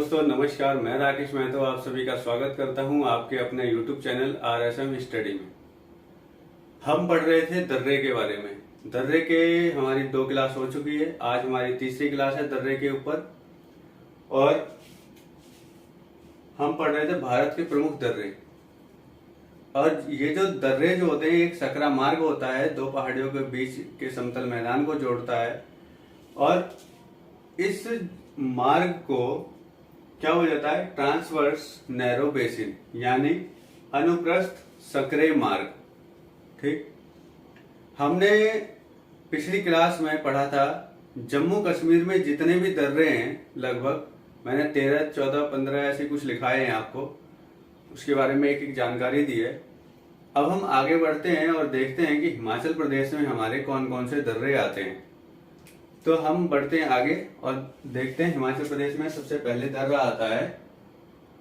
दोस्तों नमस्कार, मैं राकेश महतो आप सभी का स्वागत करता हूं आपके अपने YouTube चैनल RSM स्टडी में। हम पढ़ रहे थे दर्रे के बारे में। दर्रे के हमारी 2 क्लास हो चुकी है, आज हमारी तीसरी क्लास है दर्रे के ऊपर। और हम पढ़ रहे थे भारत के प्रमुख दर्रे। और ये जो दर्रे जो होते हैं, एक सकरा मार्ग होता है, 2 पहाड़ियों के बीच के समतल मैदान को जोड़ता है। और इस मार्ग को क्या हो जाता है, ट्रांसवर्स नैरो बेसिन यानी अनुप्रस्थ सकरे मार्ग। ठीक, हमने पिछली क्लास में पढ़ा था जम्मू कश्मीर में जितने भी दर्रे हैं, लगभग मैंने 13, 14, 15 ऐसे कुछ लिखाए हैं आपको, उसके बारे में एक एक जानकारी दी है। अब हम आगे बढ़ते हैं और देखते हैं कि हिमाचल प्रदेश में हमारे कौन कौन से दर्रे आते हैं। तो हम बढ़ते हैं आगे और देखते हैं हिमाचल प्रदेश में सबसे पहले दर्रा आता है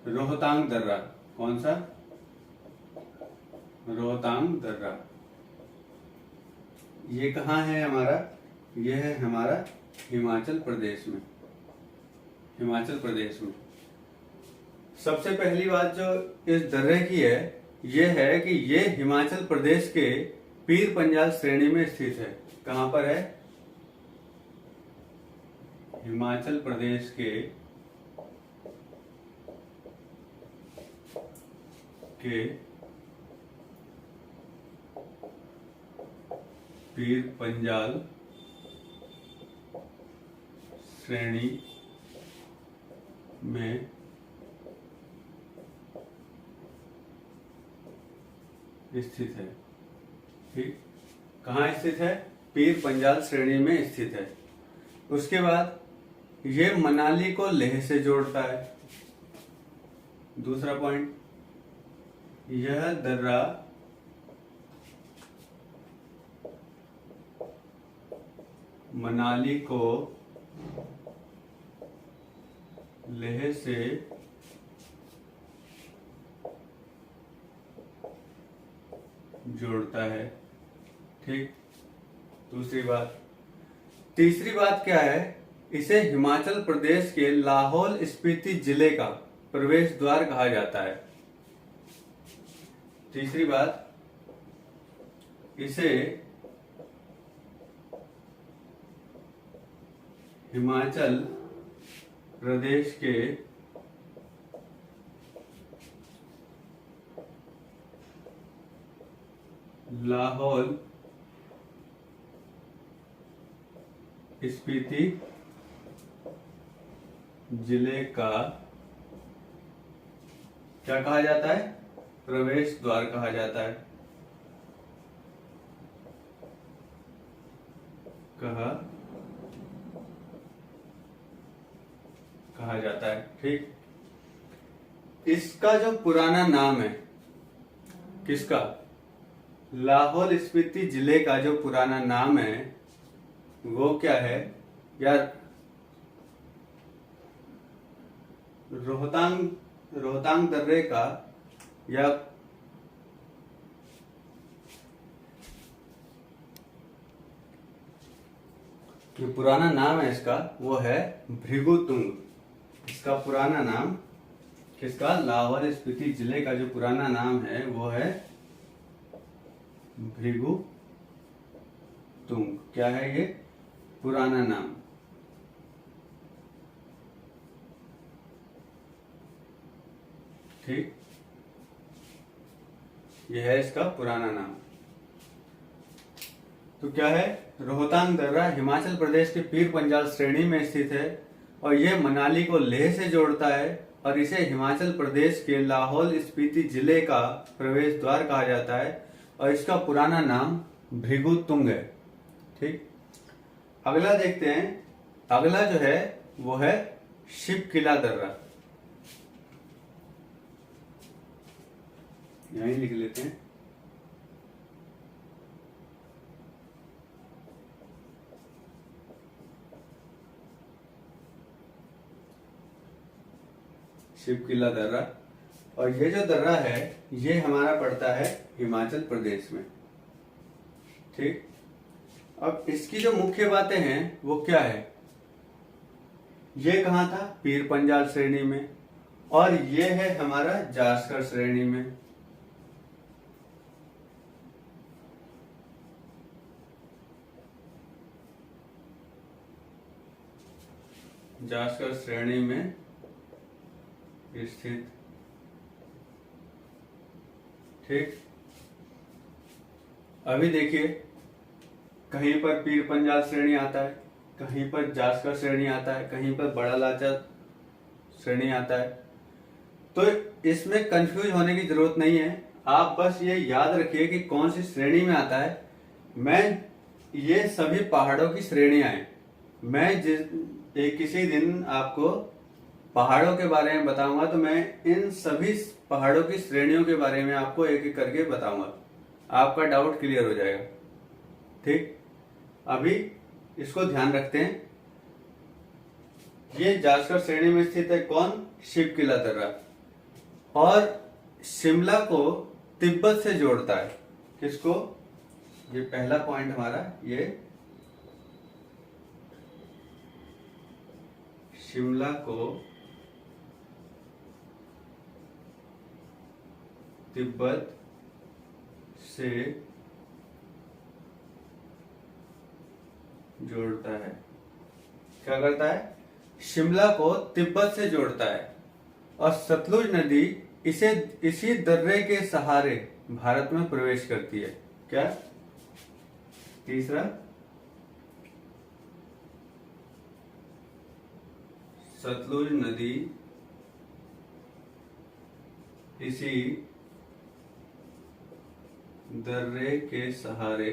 रोहतांग दर्रा। कौन सा? रोहतांग दर्रा। ये कहाँ है हमारा? ये है हमारा हिमाचल प्रदेश में। हिमाचल प्रदेश में सबसे पहली बात जो इस दर्रे की है, ये है कि ये हिमाचल प्रदेश के पीर पंजाल श्रेणी में स्थित है। कहाँ पर है? हिमाचल प्रदेश के पीर पंजाल श्रेणी में स्थित है। ठीक, कहाँ स्थित है? पीर पंजाल श्रेणी में स्थित है। उसके बाद ये मनाली को लेह से जोड़ता है। दूसरा पॉइंट, यह दर्रा मनाली को लेह से जोड़ता है। ठीक, दूसरी बात। तीसरी बात क्या है? इसे हिमाचल प्रदेश के लाहौल स्पीति जिले का प्रवेश द्वार कहा जाता है। तीसरी बात, इसे हिमाचल प्रदेश के लाहौल स्पीति जिले का क्या कहा जाता है? प्रवेश द्वार कहा जाता है। कहा जाता है। ठीक, इसका जो पुराना नाम है, किसका? लाहौल स्पीति जिले का जो पुराना नाम है वो क्या है यार? रोहतांग दर्रे का, या जो पुराना नाम है इसका वो है भृगुतुंग। इसका पुराना नाम किसका? लाहौल स्पीति जिले का जो पुराना नाम है वो है भृगुतुंग। क्या है ये पुराना नाम? ठीक, यह है इसका पुराना नाम। तो क्या है? रोहतांग दर्रा हिमाचल प्रदेश के पीर पंजाल श्रेणी में स्थित है और यह मनाली को लेह से जोड़ता है और इसे हिमाचल प्रदेश के लाहौल स्पीति जिले का प्रवेश द्वार कहा जाता है और इसका पुराना नाम भृगुतुंग है। ठीक, अगला देखते हैं। अगला जो है वो है शिव किला दर्रा। यहीं लिख लेते हैं। शिव किला दर्रा। और ये जो दर्रा है ये हमारा पड़ता है हिमाचल प्रदेश में। ठीक, अब इसकी जो मुख्य बातें हैं वो क्या है? ये कहाँ था? पीर पंजाल श्रेणी में। और ये है हमारा जास्कर श्रेणी में। जास्कर श्रेणी में स्थित। ठीक, अभी देखिए, कहीं पर पीर पंजाल श्रेणी आता है, कहीं पर जास्कर श्रेणी आता है, कहीं पर बड़ा लाचा श्रेणी आता है। तो इसमें कंफ्यूज होने की जरूरत नहीं है, आप बस ये याद रखिए कि कौन सी श्रेणी में आता है। ये सभी पहाड़ों की श्रेणियां हैं। मैं किसी दिन आपको पहाड़ों के बारे में बताऊंगा, तो मैं इन सभी पहाड़ों की श्रेणियों के बारे में आपको एक एक करके बताऊंगा, आपका डाउट क्लियर हो जाएगा। ठीक, अभी इसको ध्यान रखते हैं। ये जास्कर श्रेणी में स्थित है कौन? शिव किला दर्रा। और शिमला को तिब्बत से जोड़ता है। किसको? ये पहला पॉइंट हमारा, ये शिमला को तिब्बत से जोड़ता है। क्या करता है? शिमला को तिब्बत से जोड़ता है। और सतलुज नदी इसी दर्रे के सहारे भारत में प्रवेश करती है। क्या? तीसरा, सतलुज नदी इसी दर्रे के सहारे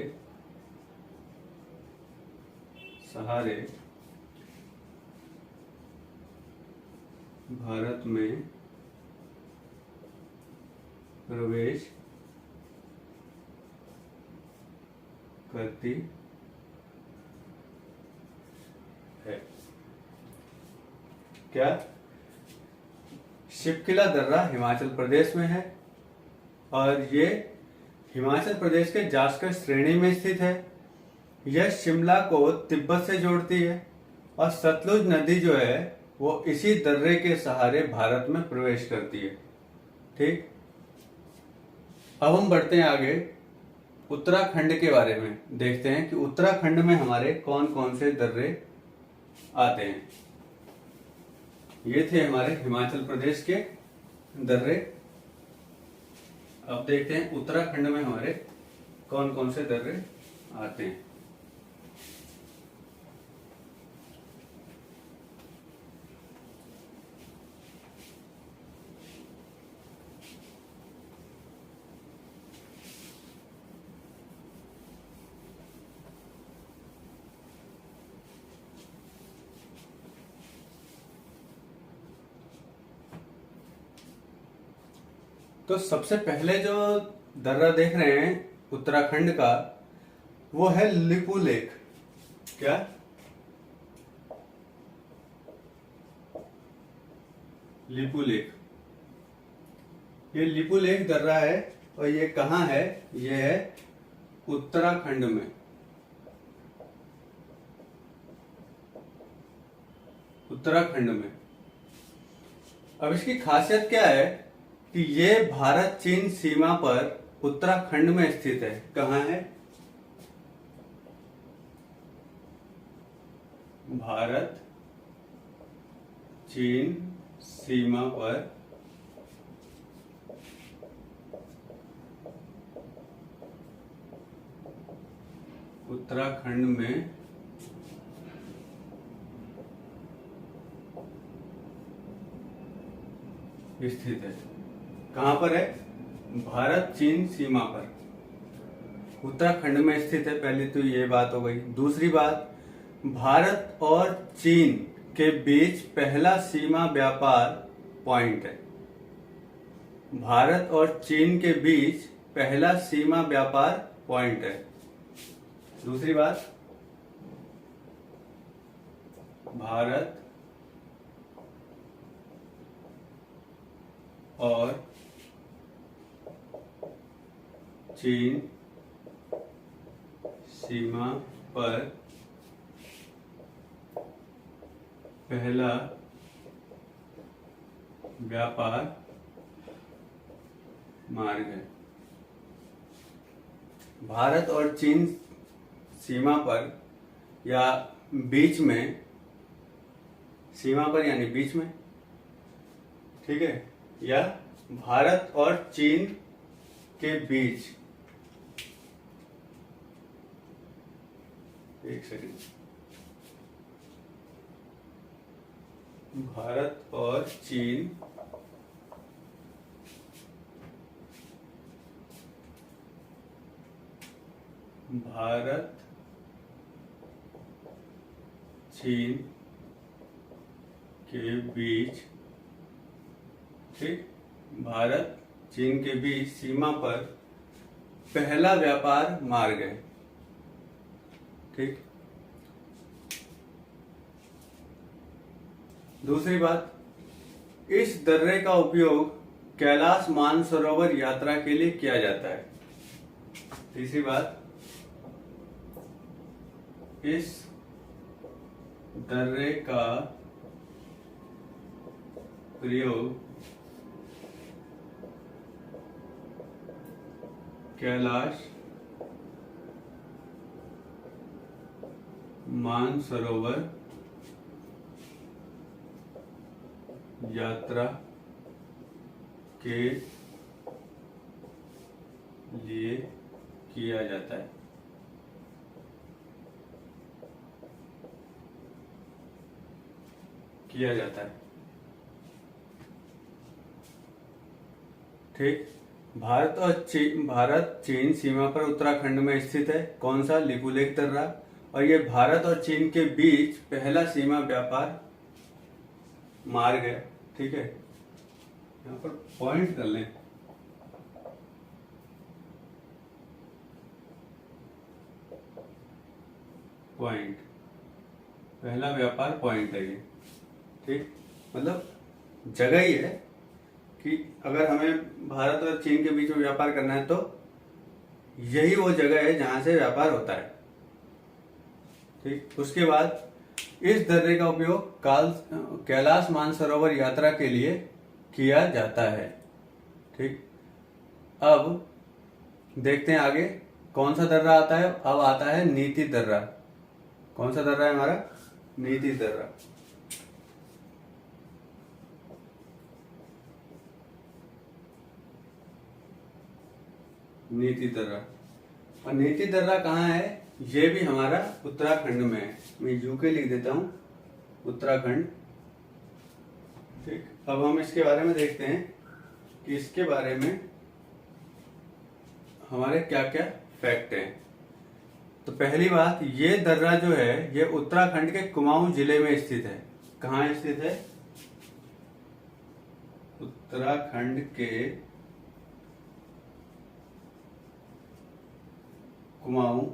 भारत में प्रवेश करती है। क्या? शिवकिला दर्रा हिमाचल प्रदेश में है और ये हिमाचल प्रदेश के जास्कर श्रेणी में स्थित है। यह शिमला को तिब्बत से जोड़ती है और सतलुज नदी जो है वो इसी दर्रे के सहारे भारत में प्रवेश करती है। ठीक, अब हम बढ़ते हैं आगे, उत्तराखंड के बारे में देखते हैं कि उत्तराखंड में हमारे कौन कौन से दर्रे आते हैं। ये थे हमारे हिमाचल प्रदेश के दर्रे। अब देखते हैं उत्तराखंड में हमारे कौन कौन से दर्रे आते हैं। तो सबसे पहले जो दर्रा देख रहे हैं उत्तराखंड का, वो है लिपू लेक। क्या? लिपू लेक। ये लिपू लेक दर्रा है और ये कहाँ है? ये है उत्तराखंड में। उत्तराखंड में। अब इसकी खासियत क्या है कि ये भारत चीन सीमा पर उत्तराखंड में स्थित है। कहाँ है? भारत चीन सीमा पर उत्तराखंड में स्थित है। कहां पर है? भारत चीन सीमा पर उत्तराखंड में स्थित है। पहले तो ये बात हो गई। दूसरी बात, भारत और चीन के बीच पहला सीमा व्यापार पॉइंट है। भारत और चीन के बीच पहला सीमा व्यापार पॉइंट है। दूसरी बात, भारत और चीन सीमा पर पहला व्यापार मार्ग है। भारत और चीन सीमा पर या बीच में, सीमा पर यानी बीच में, ठीक है, या भारत और चीन के बीच, एक सेकंड, भारत और चीन भारत चीन के बीच, ठीक, भारत चीन के बीच सीमा पर पहला व्यापार मार्ग है, ठीक। दूसरी बात, इस दर्रे का उपयोग कैलाश मानसरोवर यात्रा के लिए किया जाता है। तीसरी बात, इस दर्रे का प्रयोग कैलाश मानसरोवर यात्रा के लिए किया जाता है। ठीक। भारत चीन सीमा पर उत्तराखंड में स्थित है। कौन सा? लिपुलेख दर्रा। और ये भारत और चीन के बीच पहला सीमा व्यापार मार्ग है। ठीक है, यहाँ पर पॉइंट कर लें। पॉइंट, पहला व्यापार पॉइंट है ये। ठीक, मतलब जगह ही है कि अगर हमें भारत और चीन के बीच में व्यापार करना है तो यही वो जगह है जहां से व्यापार होता है। ठीक, उसके बाद इस दर्रे का उपयोग कैलाश मानसरोवर यात्रा के लिए किया जाता है। ठीक, अब देखते हैं आगे कौन सा दर्रा आता है। अब आता है नीति दर्रा। कौन सा दर्रा है हमारा? नीति दर्रा। नीति दर्रा। और नीति दर्रा कहाँ है? ये भी हमारा उत्तराखंड में है। मैं यूके लिख देता हूं, उत्तराखंड। ठीक, अब हम इसके बारे में देखते हैं कि इसके बारे में हमारे क्या क्या फैक्ट हैं। तो पहली बात, ये दर्रा जो है ये उत्तराखंड के कुमाऊं जिले में स्थित है। कहाँ स्थित है? उत्तराखंड के कुमाऊं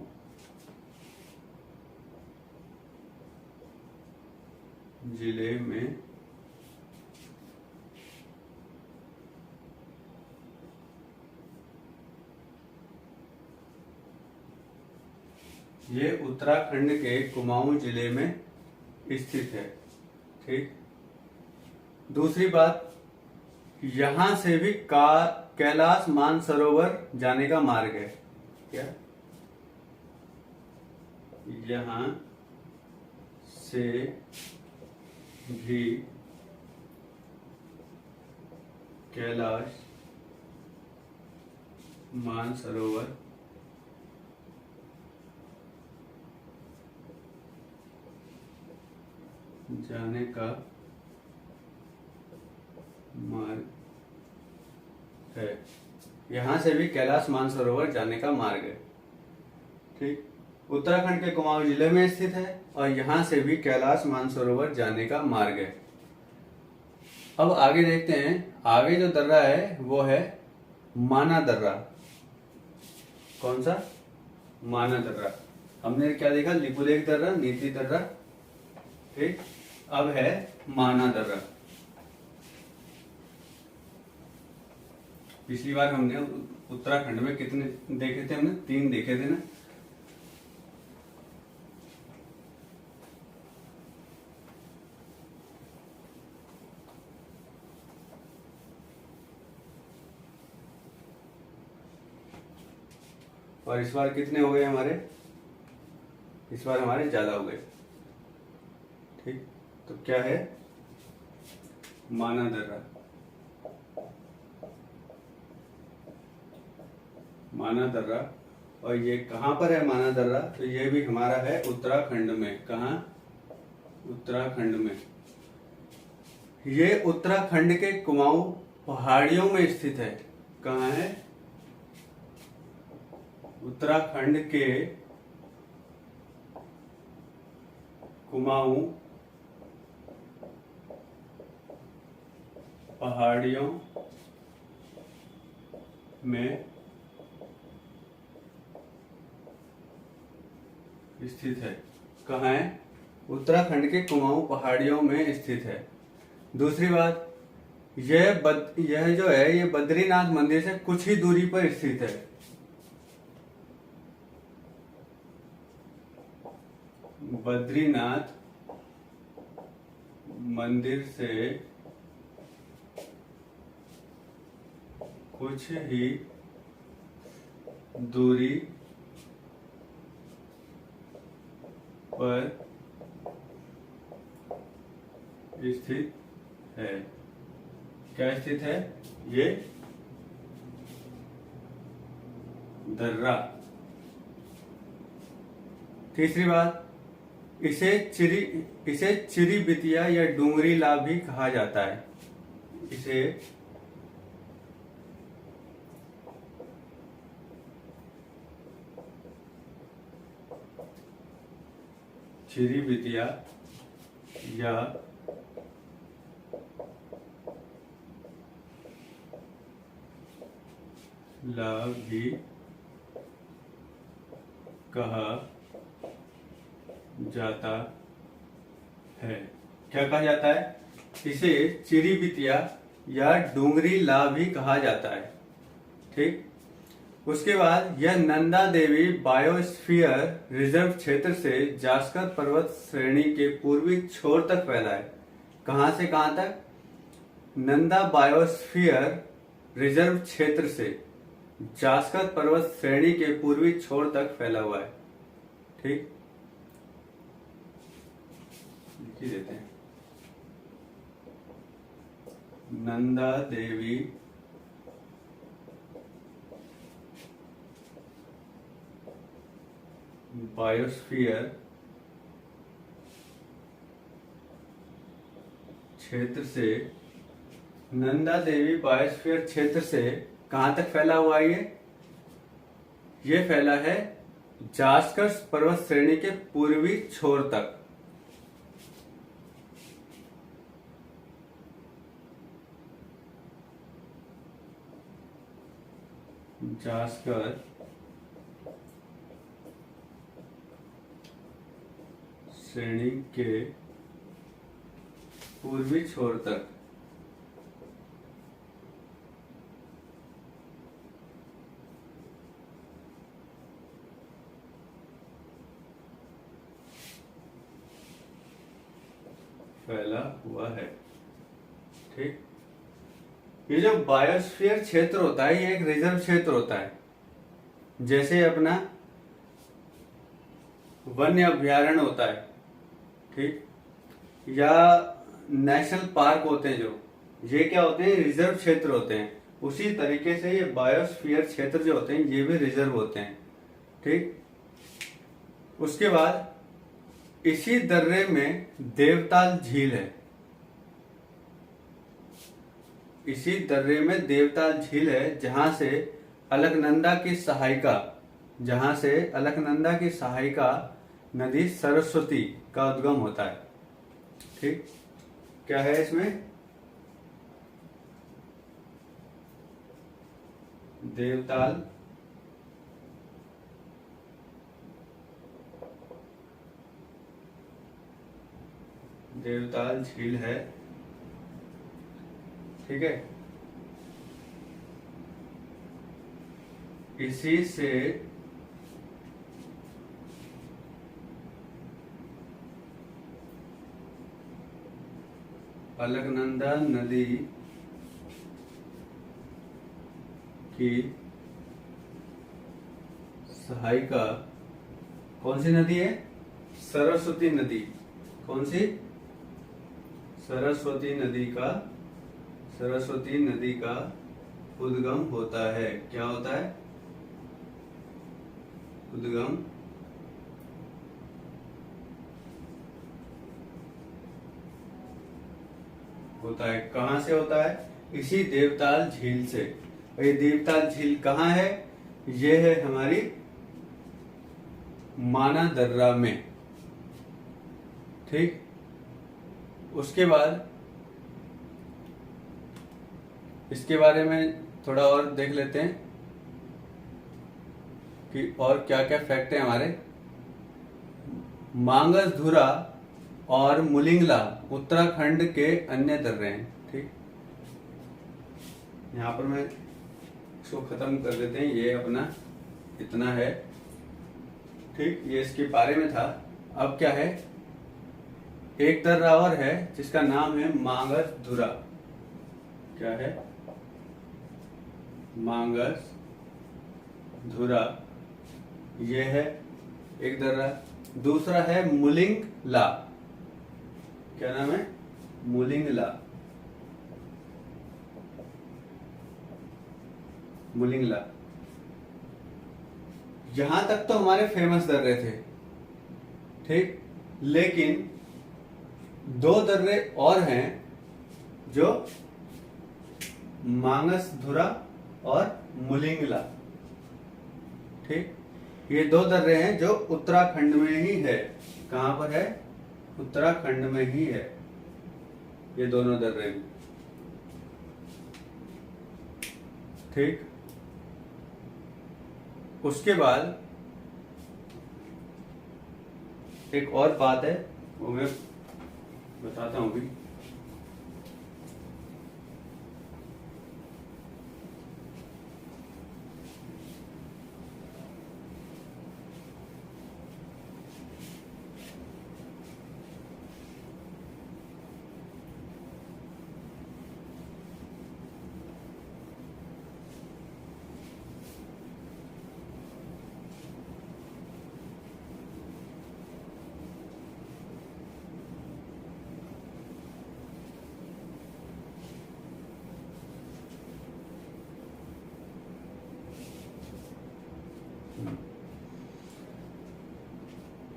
जिले में ये उत्तराखंड के कुमाऊं जिले में स्थित है। ठीक, दूसरी बात, यहां से भी कैलाश मानसरोवर जाने का मार्ग है। क्या? यहां से भी कैलाश मानसरोवर जाने का मार्ग है। यहां से भी कैलाश मानसरोवर जाने का मार्ग है। ठीक, उत्तराखंड के कुमाऊं जिले में स्थित है और यहां से भी कैलाश मानसरोवर जाने का मार्ग है। अब आगे देखते हैं। आगे जो दर्रा है वो है माना दर्रा। कौन सा? माना दर्रा। हमने क्या देखा? लिपुलेख दर्रा, नीति दर्रा। ठीक, अब है माना दर्रा। पिछली बार हमने उत्तराखंड में कितने देखे थे? हमने 3 देखे थे ना। और इस बार कितने हो गए हमारे, इस बार हमारे ज्यादा हो गए। ठीक, तो क्या है, माना दर्रा। माना दर्रा, और ये कहाँ पर है माना दर्रा, तो ये भी हमारा है उत्तराखंड में। कहाँ, उत्तराखंड में। ये उत्तराखंड के कुमाऊं पहाड़ियों में स्थित है। कहाँ है, उत्तराखंड के कुमाऊं पहाड़ियों में स्थित है। कहाँ है, उत्तराखंड के कुमाऊं पहाड़ियों में स्थित है। दूसरी बात, यह जो है ये बद्रीनाथ मंदिर से कुछ ही दूरी पर स्थित है। बद्रीनाथ मंदिर से कुछ ही दूरी पर स्थित है। क्या स्थित है, ये दर्रा। तीसरी बात, इसे चिरी बितिया या डूंगरी ला भी कहा जाता है। इसे चिरी बितिया या ला भी कहा जाता है। क्या कहा जाता है, इसे चिरी बितिया या डूंगरी ला भी कहा जाता है। ठीक, उसके बाद यह नंदा देवी बायोस्फीयर रिजर्व क्षेत्र से जास्कर पर्वत श्रेणी के पूर्वी छोर तक फैला है। कहां से कहां तक, नंदा बायोस्फीयर रिजर्व क्षेत्र से जास्कर पर्वत श्रेणी के पूर्वी छोर तक फैला हुआ है। ठीक, लिख देते हैं, नंदा देवी बायोस्फीयर क्षेत्र से, नंदा देवी बायोस्फीयर क्षेत्र से कहां तक फैला हुआ है ये फैला है जास्कर पर्वत श्रेणी के पूर्वी छोर तक। जास्कर श्रेणी के पूर्वी छोर तक। फैला हुआ है। ठीक, ये जो बायोस्फीयर क्षेत्र होता है ये एक रिजर्व क्षेत्र होता है। जैसे अपना वन्य अभ्यारण्य होता है, ठीक, या नेशनल पार्क होते हैं, जो ये क्या होते हैं, रिजर्व क्षेत्र होते हैं। उसी तरीके से ये बायोस्फीयर क्षेत्र जो होते हैं ये भी रिजर्व होते हैं। ठीक, उसके बाद इसी दर्रे में देवताल झील है। इसी दर्रे में देवताल झील है जहां से अलकनंदा की सहायिका नदी सरस्वती का उद्गम होता है। ठीक, क्या है इसमें, देवताल झील है। ठीक है, इसी से अलकनंदा नदी की सहायिका कौन सी नदी है? सरस्वती नदी। कौन सी? सरस्वती नदी का उद्गम होता है। क्या होता है? उद्गम होता है। कहां से होता है? इसी देवताल झील से। और ये देवताल झील कहाँ है? ये है हमारी माना दर्रा में। ठीक। उसके बाद इसके बारे में थोड़ा और देख लेते हैं कि और क्या क्या फैक्ट है हमारे। मांगसधुरा और मुलिंगला उत्तराखंड के अन्य दर्रे हैं। ठीक। यहाँ पर मैं इसको खत्म कर देते हैं। ये अपना इतना है। ठीक। ये इसके बारे में था। अब क्या है? एक दर्रा और है जिसका नाम है मांगसधुरा। क्या है? मांगसधुरा। ये है एक दर्रा। दूसरा है मुलिंगला। क्या नाम है? मुलिंगला। यहां तक तो हमारे फेमस दर्रे थे। ठीक। लेकिन दो दर्रे और हैं जो मांगसधुरा और मुलिंगला। ठीक। ये दो दर्रे हैं जो उत्तराखंड में ही है। कहां पर है? उत्तराखंड में ही है ये दोनों दर्रे। ठीक। उसके बाद एक और बात है, वो मैं बताता हूं भी।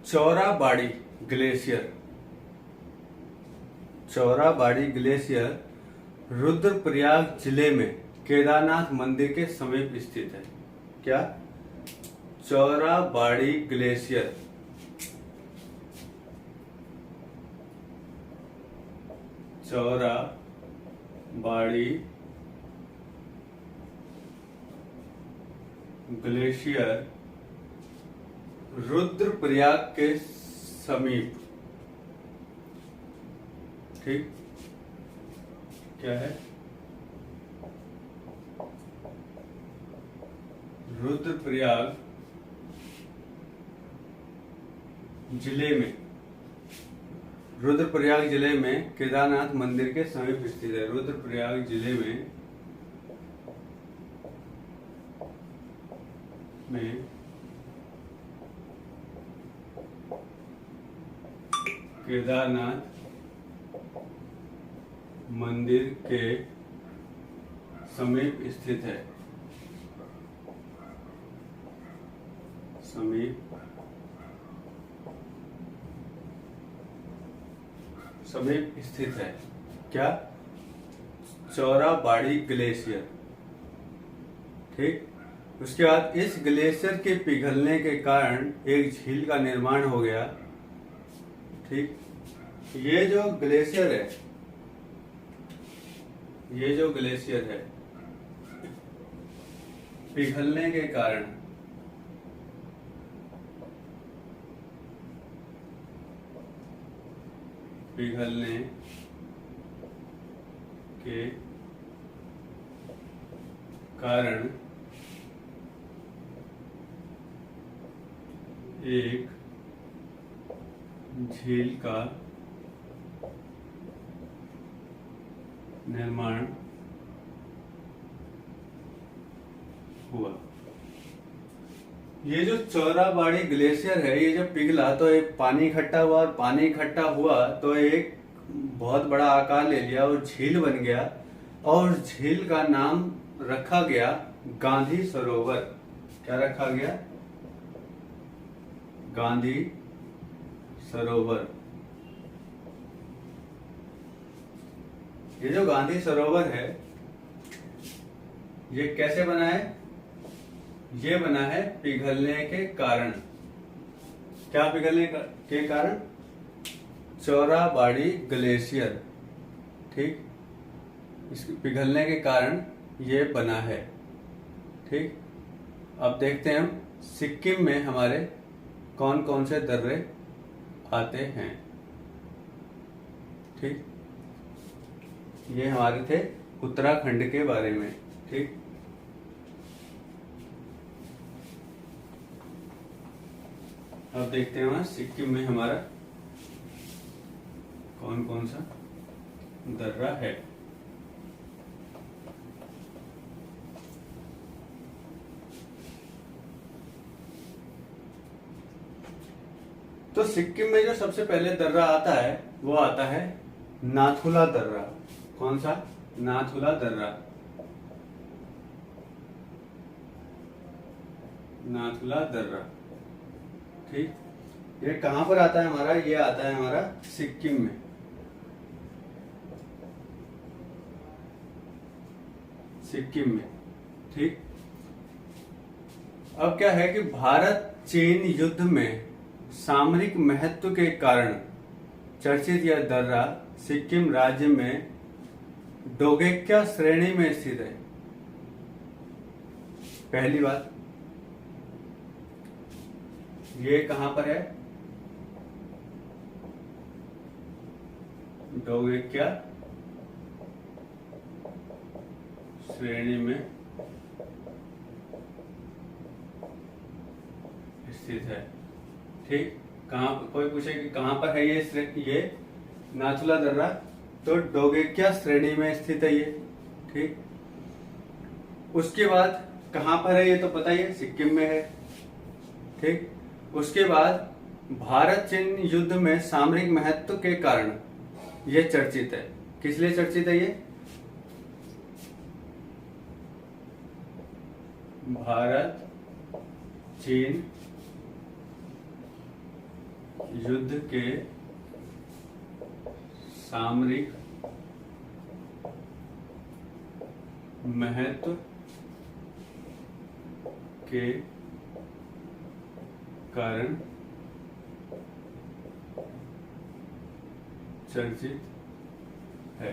चौराबाड़ी ग्लेशियर। चौराबाड़ी ग्लेशियर रुद्रप्रयाग जिले में केदारनाथ मंदिर के समीप स्थित है। क्या? चौराबाड़ी ग्लेशियर चौराबाड़ी ग्लेशियर रुद्रप्रयाग के समीप। ठीक। क्या है? रुद्रप्रयाग जिले में केदारनाथ मंदिर के समीप स्थित है। रुद्रप्रयाग जिले में केदारनाथ मंदिर के समीप स्थित है। समीप स्थित है। क्या? चौराबाड़ी ग्लेशियर। ठीक। उसके बाद इस ग्लेशियर के पिघलने के कारण एक झील का निर्माण हो गया। ठीक। ये जो ग्लेशियर है पिघलने के कारण एक झील का निर्माण हुआ। ये जो चौराबाड़ी ग्लेशियर है, ये जब पिघला तो एक पानी इकट्ठा हुआ, और पानी इकट्ठा हुआ तो एक बहुत बड़ा आकार ले लिया और झील बन गया, और झील का नाम रखा गया गांधी सरोवर। क्या रखा गया? गांधी सरोवर। ये जो गांधी सरोवर है, ये कैसे बना है? ये बना है पिघलने के कारण। क्या पिघलने के कारण? चौराबाड़ी ग्लेशियर। ठीक, इसके पिघलने के कारण ये बना है। ठीक, अब देखते हैं हम सिक्किम में हमारे कौन कौन से दर्रे आते हैं। ठीक, ये हमारे थे उत्तराखंड के बारे में। ठीक, अब देखते हैं वहां सिक्किम में हमारा कौन कौन सा दर्रा है। तो सिक्किम में जो सबसे पहले दर्रा आता है वो आता है नाथुला दर्रा। कौन सा? नाथुला दर्रा। नाथुला दर्रा। ठीक, ये कहां पर आता है हमारा? ये आता है हमारा सिक्किम में। सिक्किम में। ठीक, अब क्या है कि भारत चीन युद्ध में सामरिक महत्व के कारण चर्चित यह दर्रा सिक्किम राज्य में डोगेक्या श्रेणी में स्थित है। पहली बात, ये कहां पर है? डोगेक्या श्रेणी में स्थित है। ठीक, कहां? कोई पूछे कि कहां पर है ये नाथुला दर्रा, तो डोगेक्या श्रेणी में स्थित है ये। ठीक, उसके बाद कहां पर है ये तो पता ही है, सिक्किम में है। ठीक, उसके बाद भारत चीन युद्ध में सामरिक महत्व के कारण यह चर्चित है। किस लिए चर्चित है ये? भारत चीन युद्ध के सामरिक महत्व के कारण चर्चित है।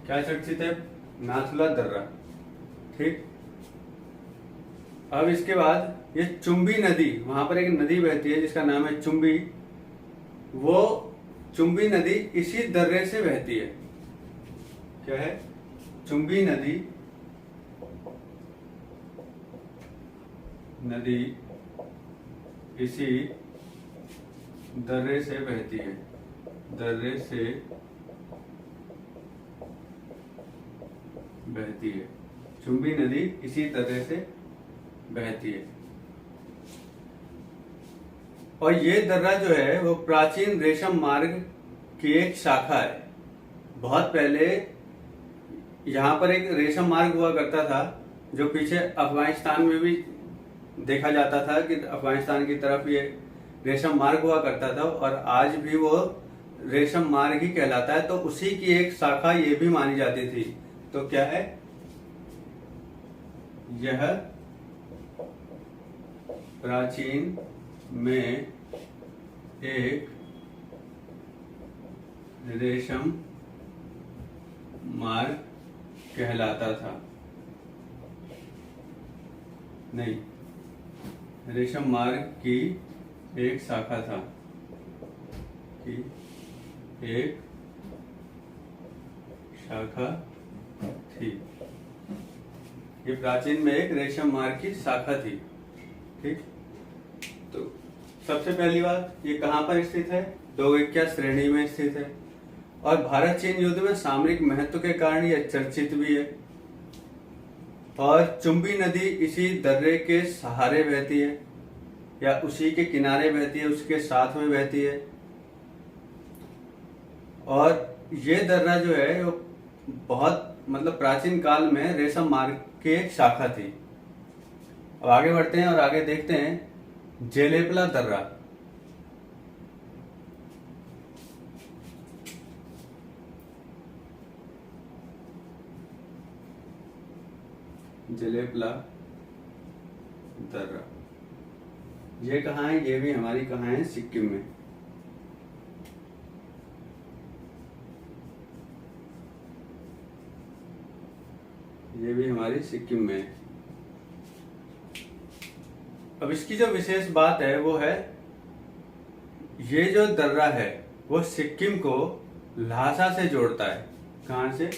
क्या चर्चित है? नाथुला दर्रा। ठीक, अब इसके बाद ये चुंबी नदी, वहां पर एक नदी बहती है जिसका नाम है चुंबी। वो चुंबी नदी इसी दर्रे से बहती है। क्या है? चुंबी नदी इसी दर्रे से बहती है। दर्रे से बहती है। चुंबी नदी इसी दर्रे से बहती है। और ये दर्रा जो है वो प्राचीन रेशम मार्ग की एक शाखा है। बहुत पहले यहाँ पर एक रेशम मार्ग हुआ करता था, जो पीछे अफगानिस्तान में भी देखा जाता था कि अफगानिस्तान की तरफ ये रेशम मार्ग हुआ करता था, और आज भी वो रेशम मार्ग ही कहलाता है। तो उसी की एक शाखा ये भी मानी जाती थी। तो क्या है? यह प्राचीन में एक रेशम मार्ग कहलाता था। नहीं, रेशम मार्ग की एक शाखा था। की एक शाखा थी। ये प्राचीन में एक रेशम मार्ग की शाखा थी। ठीक, तो सबसे पहली बात, ये कहां पर स्थित है? डोगेक्या श्रेणी में स्थित है। और भारत चीन युद्ध में सामरिक महत्व के कारण यह चर्चित भी है। और चुंबी नदी इसी दर्रे के सहारे बहती है। या उसी के किनारे बहती है, उसके साथ में बहती है। और ये दर्रा जो है वो बहुत मतलब प्राचीन काल में रेशम मार्ग की एक शाखा थी। अब आगे बढ़ते हैं और आगे देखते हैं जेलेपला दर्रा। जेलेपला दर्रा ये कहाँ है? ये भी हमारी कहाँ है? सिक्किम में। ये भी हमारी सिक्किम में है। अब इसकी जो विशेष बात है वो है ये जो दर्रा है वो सिक्किम को ल्हासा से जोड़ता है। कहाँ से?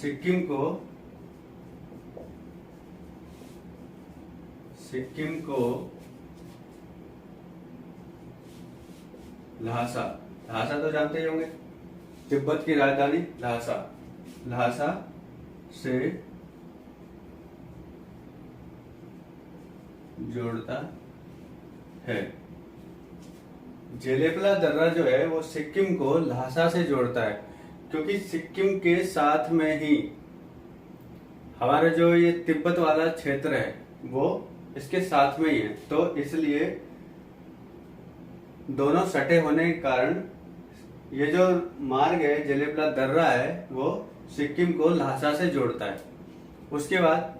सिक्किम को ल्हासा, ल्हासा तो जानते ही होंगे, तिब्बत की राजधानी ल्हासा, ल्हासा से जोड़ता है। जेलेपला दर्रा जो है वो सिक्किम को ल्हासा से जोड़ता है, क्योंकि सिक्किम के साथ में ही हमारा जो ये तिब्बत वाला क्षेत्र है वो इसके साथ में ही है, तो इसलिए दोनों सटे होने के कारण ये जो मार्ग है जेलेपला दर्रा है वो सिक्किम को ल्हासा से जोड़ता है। उसके बाद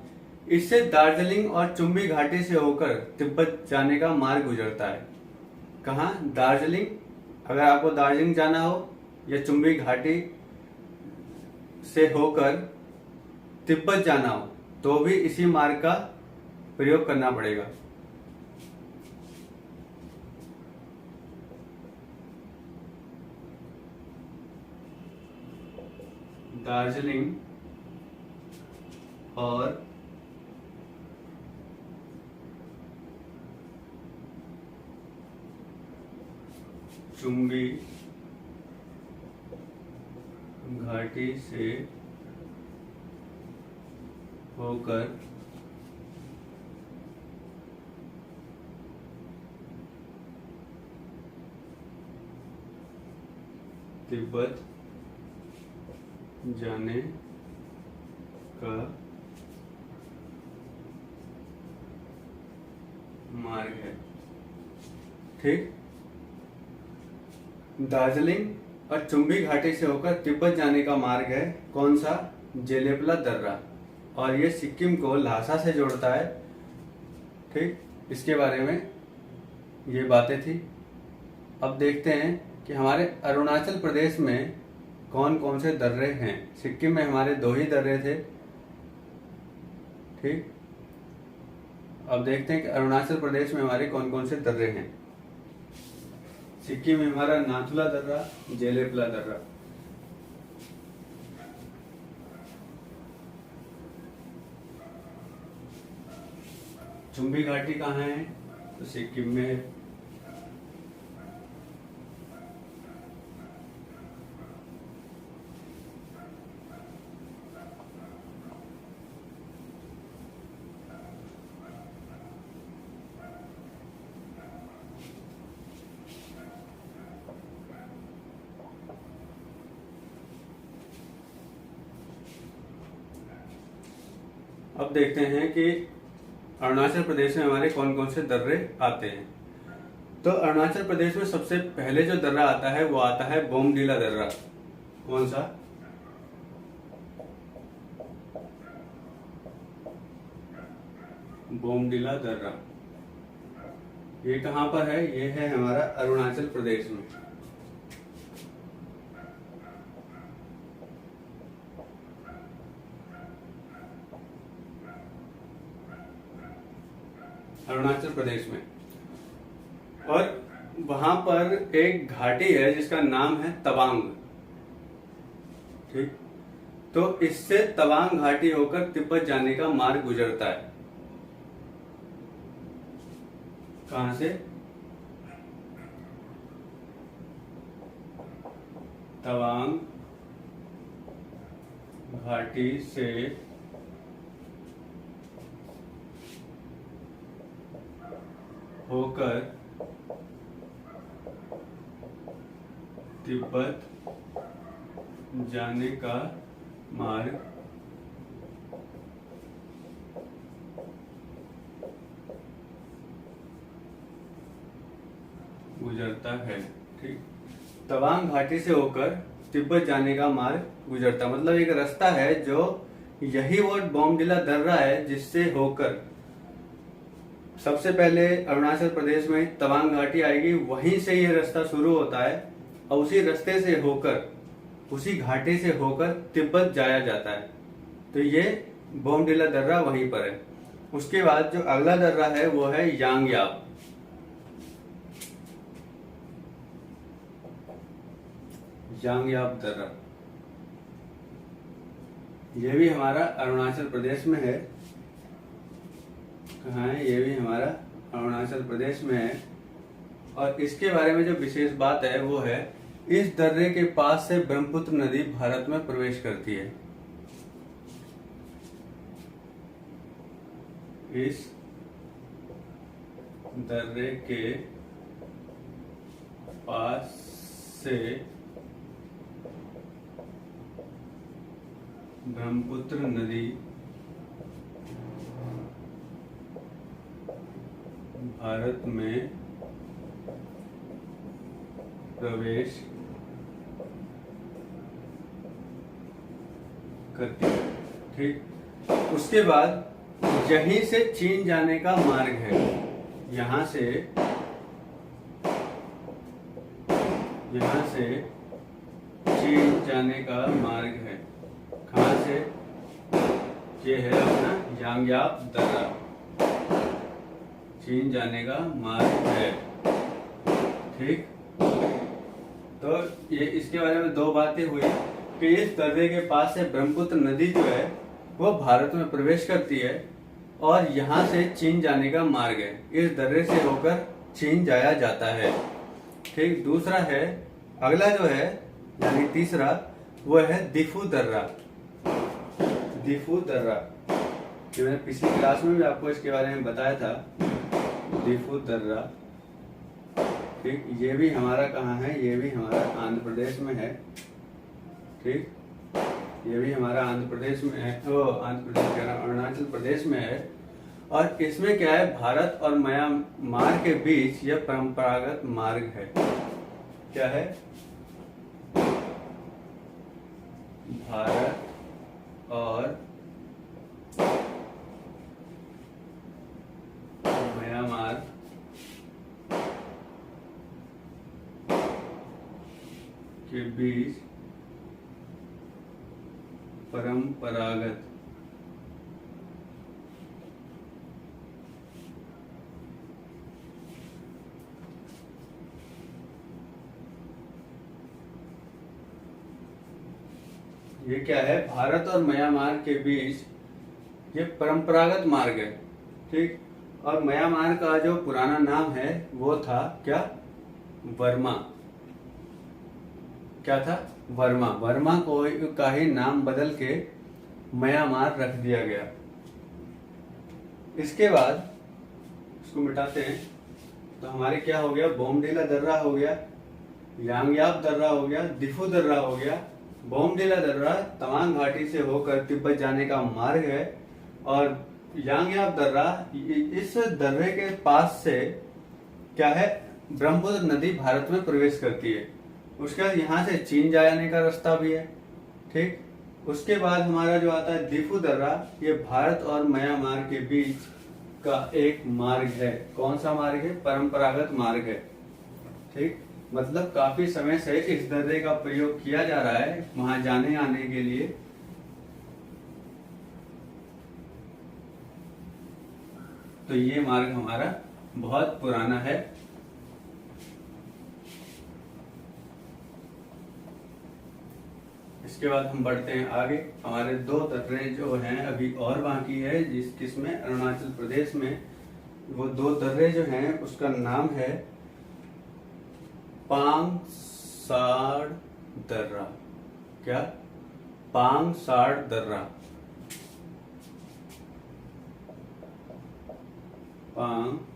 इससे दार्जिलिंग और चुम्बी घाटी से होकर तिब्बत जाने का मार्ग गुजरता है। कहाँ? दार्जिलिंग। अगर आपको दार्जिलिंग जाना हो या चुम्बी घाटी से होकर तिब्बत जाना हो तो भी इसी मार्ग का प्रयोग करना पड़ेगा। दार्जिलिंग और चुम्बी घाटी से होकर तिब्बत जाने का मार्ग है। ठीक, दार्जिलिंग और चुम्बी घाटी से होकर तिब्बत जाने का मार्ग है। कौन सा? जेलेपला दर्रा, और ये सिक्किम को ल्हासा से जोड़ता है। ठीक, इसके बारे में ये बातें थी। अब देखते हैं कि हमारे अरुणाचल प्रदेश में कौन कौन से दर्रे हैं। सिक्किम में हमारे 2 ही दर्रे थे। ठीक, अब देखते हैं कि अरुणाचल प्रदेश में हमारे कौन कौन से दर्रे हैं। सिक्किम में हमारा नाथुला दर्रा, जेलेपला दर्रा। चुम्बी घाटी कहाँ है? तो सिक्किम में है। अब देखते हैं कि अरुणाचल प्रदेश में हमारे कौन कौन से दर्रे आते हैं। तो अरुणाचल प्रदेश में सबसे पहले जो दर्रा आता है वो आता है बोमडीला दर्रा। कौन सा? बोमडीला दर्रा। ये कहाँ पर है? ये है हमारा अरुणाचल प्रदेश में। अरुणाचल प्रदेश में, और वहां पर एक घाटी है जिसका नाम है तवांग। ठीक, तो इससे तवांग घाटी होकर तिब्बत जाने का मार्ग गुजरता है। कहां से? तवांग घाटी से होकर तिब्बत जाने का मार्ग गुजरता है। ठीक, तवांग घाटी से होकर तिब्बत जाने का मार्ग गुजरता, मतलब एक रास्ता है जो, यही वो बॉमडिला दर्रा है जिससे होकर सबसे पहले अरुणाचल प्रदेश में तवांग घाटी आएगी, वहीं से ये रास्ता शुरू होता है और उसी रास्ते से होकर, उसी घाटी से होकर तिब्बत जाया जाता है। तो ये बॉमडिला दर्रा वहीं पर है। उसके बाद जो अगला दर्रा है वो है यांगयाप। यांगयाप दर्रा, ये भी हमारा अरुणाचल प्रदेश में है। कहाँ है? ये भी हमारा अरुणाचल प्रदेश में है। और इसके बारे में जो विशेष बात है वो है, इस दर्रे के पास से ब्रह्मपुत्र नदी भारत में प्रवेश करती है। इस दर्रे के पास से ब्रह्मपुत्र नदी भारत में प्रवेश करती है। ठीक, उसके बाद यहीं से चीन जाने का मार्ग है। यहाँ से चीन जाने का मार्ग है। कहाँ से? ये है अपना यांगयाप दर्रा, चीन जाने का मार्ग है। ठीक, तो ये इसके बारे में दो बातें हुई कि इस दर्रे के पास से ब्रह्मपुत्र नदी जो है वो भारत में प्रवेश करती है और यहाँ से चीन जाने का मार्ग है। इस दर्रे से होकर चीन जाया जाता है। ठीक, दूसरा है, अगला जो है यानी तीसरा, वो है दिफू दर्रा। दिफू दर्रा, जो मैंने पिछली क्लास में भी आपको इसके बारे में बताया था। दिफू दर्रा, ठीक, ये भी हमारा कहाँ है? ये भी हमारा आंध्र प्रदेश में है। ठीक, ये भी हमारा आंध्र प्रदेश में है, आंध्र प्रदेश कह रहा हूं, अरुणाचल प्रदेश में है। और इसमें क्या है, भारत और म्यांमार के बीच यह परंपरागत मार्ग है। क्या है? भारत और म्यांमार के बीच परंपरागत ये क्या है? भारत और म्यांमार के बीच ये परंपरागत मार्ग है। ठीक, और म्यांमार का जो पुराना नाम है वो था क्या? वर्मा। क्या था? वर्मा। वर्मा को का ही नाम बदल के म्यांमार रख दिया गया। इसके बाद इसको मिटाते हैं तो हमारे क्या हो गया? बॉमडिला दर्रा हो गया, यांगयाप दर्रा हो गया, दिफू दर्रा हो गया। बॉमडिला दर्रा तवांग घाटी से होकर तिब्बत जाने का मार्ग है और यांगयाप दर्रा, इस दर्रे के पास से क्या है? ब्रह्मपुत्र नदी भारत में प्रवेश करती है। उसके बाद यहाँ से चीन जाने का रास्ता भी है। ठीक, उसके बाद हमारा जो आता है दिफू दर्रा, ये भारत और म्यांमार के बीच का एक मार्ग है। कौन सा मार्ग है? परंपरागत मार्ग है। ठीक, मतलब काफी समय से इस दर्रे का प्रयोग किया जा रहा है वहां जाने आने के लिए। तो ये मार्ग हमारा बहुत पुराना है। इसके बाद हम बढ़ते हैं आगे। हमारे दो दर्रे जो हैं अभी और बाकी है, जिसमें अरुणाचल प्रदेश में वो दो दर्रे जो हैं उसका नाम है पांगसाड़ दर्रा। क्या? पांगसाड़ दर्रा। पांगसाड़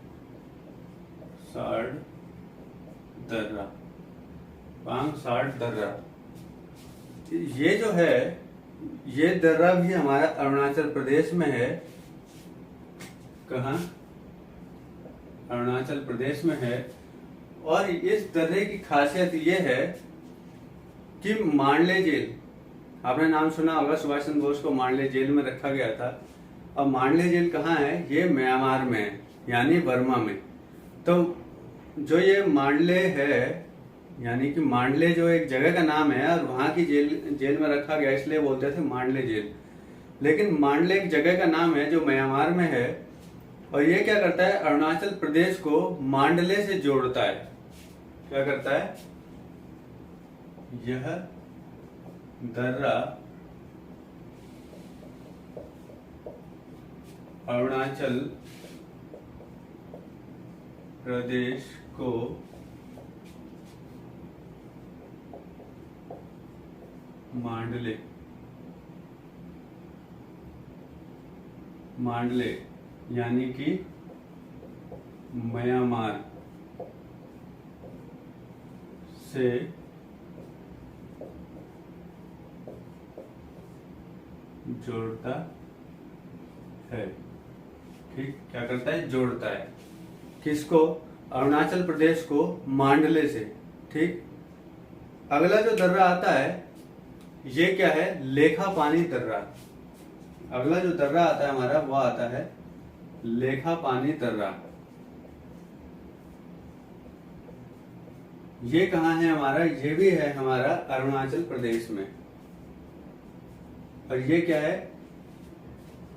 साठ दर्रा, पांगसाठ दर्रा। ये जो है, ये दर्रा भी हमारा अरुणाचल प्रदेश में है। कहाँ? अरुणाचल प्रदेश में है। और इस दर्रे की खासियत ये है कि मांडले जेल, आपने नाम सुना होगा, सुभाष चंद्र बोस को मांडले जेल में रखा गया था। अब मांडले जेल कहाँ है? ये म्यांमार में है, यानी बर्मा में। तो जो ये मांडले है, यानी कि मांडले जो एक जगह का नाम है और वहां की जेल में रखा गया, इसलिए बोलते थे मांडले जेल। लेकिन मांडले एक जगह का नाम है जो म्यांमार में है। और ये क्या करता है? अरुणाचल प्रदेश को मांडले से जोड़ता है। क्या करता है? यह दर्रा अरुणाचल प्रदेश को मांडले यानी कि म्यांमार से जोड़ता है। ठीक, क्या करता है? जोड़ता है। किसको? अरुणाचल प्रदेश को मांडले से। ठीक, अगला जो दर्रा आता है ये क्या है? लेखापानी दर्रा। अगला जो दर्रा आता है हमारा वो आता है लेखापानी दर्रा। ये कहाँ है हमारा? ये भी है हमारा अरुणाचल प्रदेश में। और ये क्या है?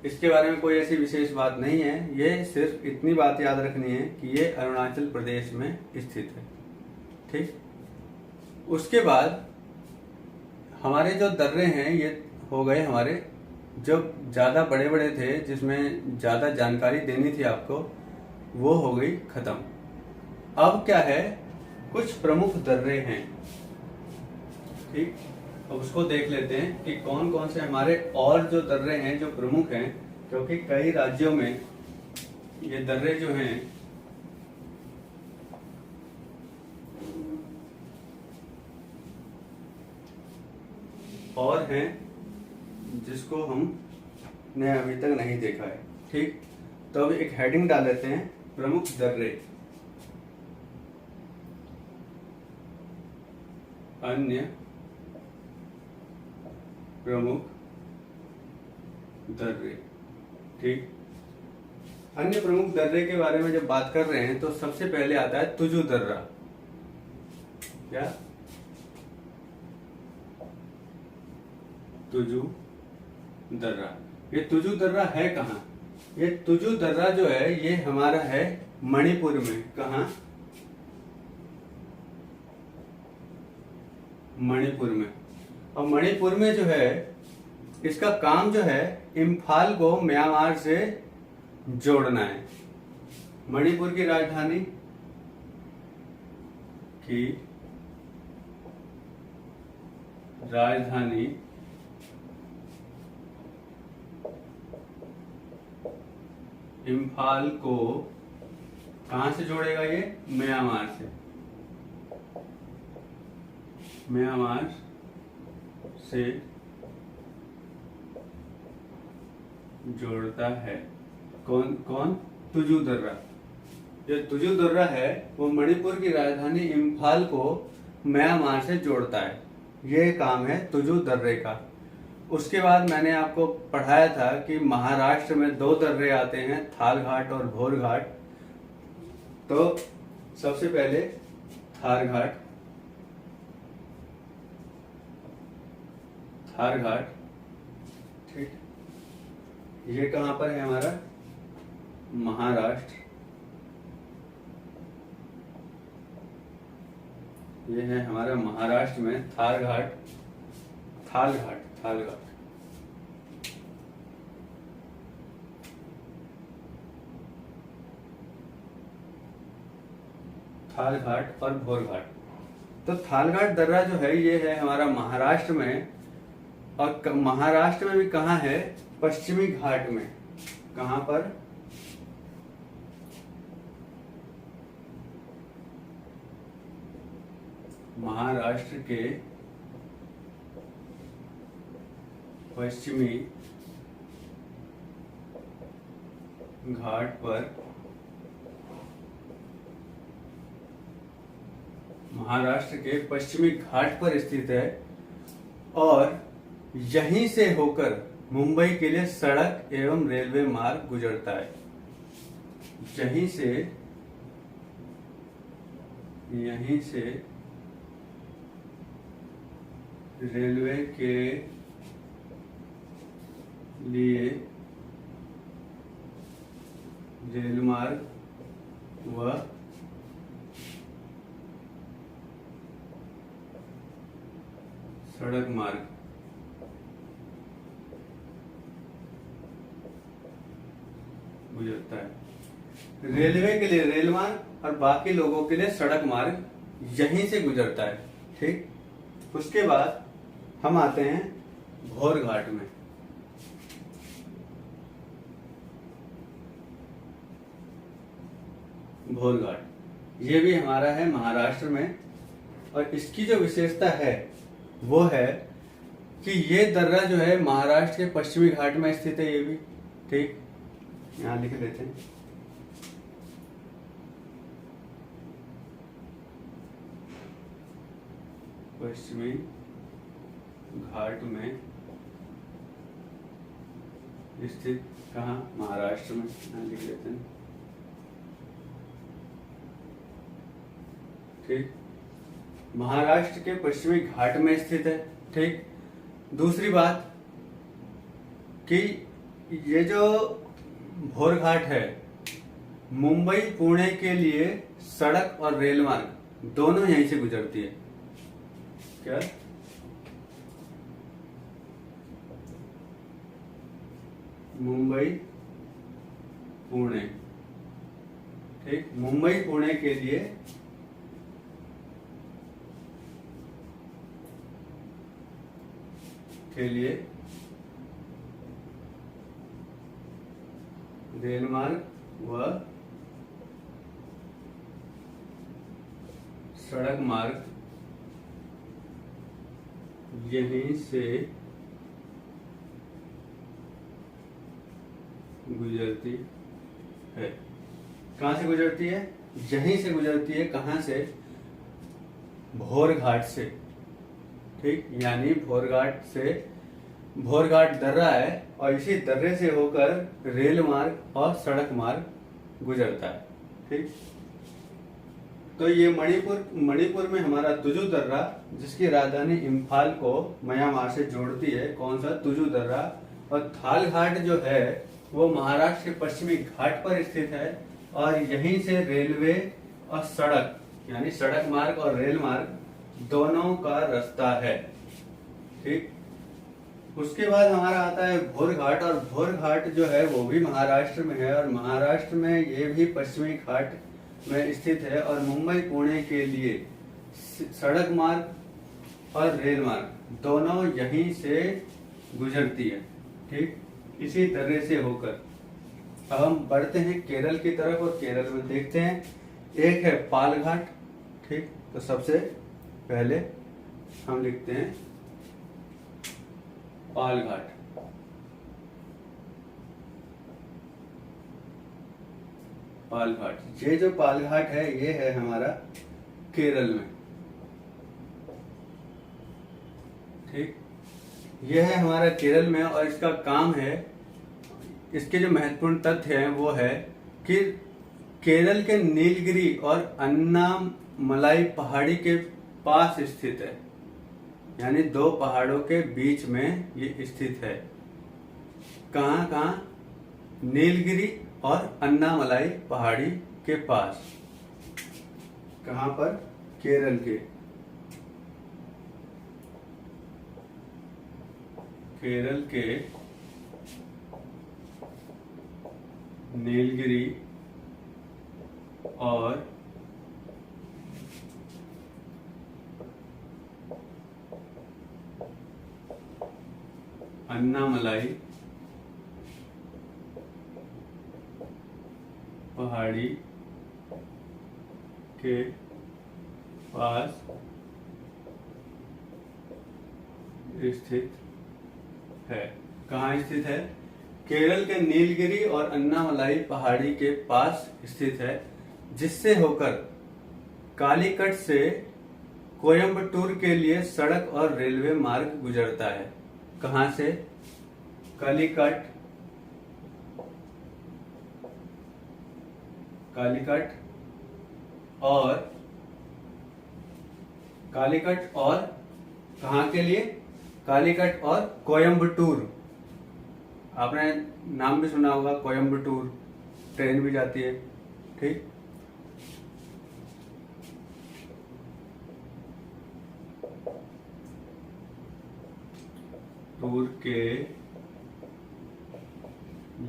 इसके बारे में कोई ऐसी विशेष बात नहीं है, ये सिर्फ इतनी बात याद रखनी है कि ये अरुणाचल प्रदेश में स्थित है। ठीक, उसके बाद हमारे जो दर्रे हैं ये हो गए हमारे, जो ज्यादा बड़े बड़े थे, जिसमें ज्यादा जानकारी देनी थी आपको, वो हो गई खत्म। अब क्या है? कुछ प्रमुख दर्रे हैं। ठीक, अब उसको देख लेते हैं कि कौन कौन से हमारे और जो दर्रे हैं जो प्रमुख हैं, क्योंकि कई राज्यों में ये दर्रे जो हैं और हैं जिसको हमने अभी तक नहीं देखा है। ठीक, तो अब एक हेडिंग डाल लेते हैं, प्रमुख दर्रे। अन्य प्रमुख दर्रे। ठीक, अन्य प्रमुख दर्रे के बारे में जब बात कर रहे हैं तो सबसे पहले आता है तुजू दर्रा। क्या? तुजू दर्रा। ये तुजू दर्रा है कहाँ? ये तुजू दर्रा जो है ये हमारा है मणिपुर में। कहाँ? मणिपुर में। और मणिपुर में जो है इसका काम जो है इम्फाल को म्यांमार से जोड़ना है। मणिपुर की राजधानी इम्फाल को कहां से जोड़ेगा? ये म्यांमार से। म्यांमार से जोड़ता है। कौन कौन? तुजू दर्रा। जो तुजू दर्रा है वो मणिपुर की राजधानी इम्फाल को म्यांमार से जोड़ता है। ये काम है तुजू दर्रे का। उसके बाद मैंने आपको पढ़ाया था कि महाराष्ट्र में दो दर्रे आते हैं, थार घाट और भोर घाट। तो सबसे पहले थार घाट। ठीक, ये कहां पर है? हमारा महाराष्ट्र। ये है हमारा महाराष्ट्र में थार घाट, थाल घाट। थाल घाट और भोर घाट। तो थाल घाट दर्रा जो है ये है हमारा महाराष्ट्र में। और महाराष्ट्र में भी कहाँ है? पश्चिमी घाट में। कहाँ पर? महाराष्ट्र के पश्चिमी घाट पर स्थित है और यहीं से होकर मुंबई के लिए सड़क एवं रेलवे मार्ग गुजरता है। यहीं से रेलवे के लिए रेल मार्ग व सड़क मार्ग गुजरता है। रेलवे के लिए रेल मार्ग और बाकी लोगों के लिए सड़क मार्ग यहीं से गुजरता है। ठीक, उसके बाद हम आते हैं भोर घाट में। भोर घाट ये भी हमारा है महाराष्ट्र में, और इसकी जो विशेषता है वो है कि ये दर्रा जो है महाराष्ट्र के पश्चिमी घाट में स्थित है। ये भी ठीक, यहां लिख लेते हैं। पश्चिमी घाट में स्थित, कहाँ? महाराष्ट्र में। यहां लिख लेते हैं। ठीक, महाराष्ट्र के पश्चिमी घाट में स्थित है। ठीक, दूसरी बात कि ये जो भोर घाट है मुंबई पुणे के लिए सड़क और रेल मार्ग दोनों यहीं से गुजरती है। क्या? मुंबई पुणे। ठीक, मुंबई पुणे के लिए रेल मार्ग व सड़क मार्ग यहीं से गुजरती है। कहां से गुजरती है? यहीं से गुजरती है। कहां से? भोर घाट से। ठीक, यानी भोर घाट दर्रा है और इसी दर्रे से होकर रेल मार्ग और सड़क मार्ग गुजरता है। ठीक, तो ये मणिपुर में हमारा तुजु दर्रा, जिसकी राजधानी इम्फाल को म्यांमार से जोड़ती है। कौन सा? तुजु दर्रा। और थाल घाट जो है वो महाराष्ट्र के पश्चिमी घाट पर स्थित है और यहीं से रेलवे और सड़क, यानी सड़क मार्ग और रेल मार्ग दोनों का रास्ता है। ठीक, उसके बाद हमारा आता है भोर घाट, और भोर घाट जो है वो भी महाराष्ट्र में है और महाराष्ट्र में ये भी पश्चिमी घाट में स्थित है और मुंबई पुणे के लिए सड़क मार्ग और रेल मार्ग दोनों यहीं से गुजरती है। ठीक, इसी तरह से होकर अब हम बढ़ते हैं केरल की तरफ और केरल में देखते हैं। एक है पाल घाट। ठीक, तो सबसे पहले हम लिखते हैं पाल घाट। पाल घाट, ये जो पाल घाट है ये है हमारा केरल में। ठीक, ये है हमारा केरल में और इसका काम है, इसके जो महत्वपूर्ण तथ्य हैं वो है कि केरल के नीलगिरी और अन्नामलाई पहाड़ी के पास स्थित है, यानी दो पहाड़ों के बीच में ये स्थित है। कहाँ? नीलगिरी और अन्नामलाई पहाड़ी के पास। कहाँ पर? केरल के नीलगिरी और अन्नामलाई पहाड़ी के पास स्थित है। कहाँ स्थित है? केरल के नीलगिरी और अन्नामलाई पहाड़ी के पास स्थित है, जिससे होकर कालीकट से कोयम्बटूर के लिए सड़क और रेलवे मार्ग गुजरता है। कहाँ से? कालीकट और कहाँ के लिए? कालीकट और कोयम्बटूर। आपने नाम भी सुना होगा, कोयम्बटूर, ट्रेन भी जाती है। ठीक, टूर के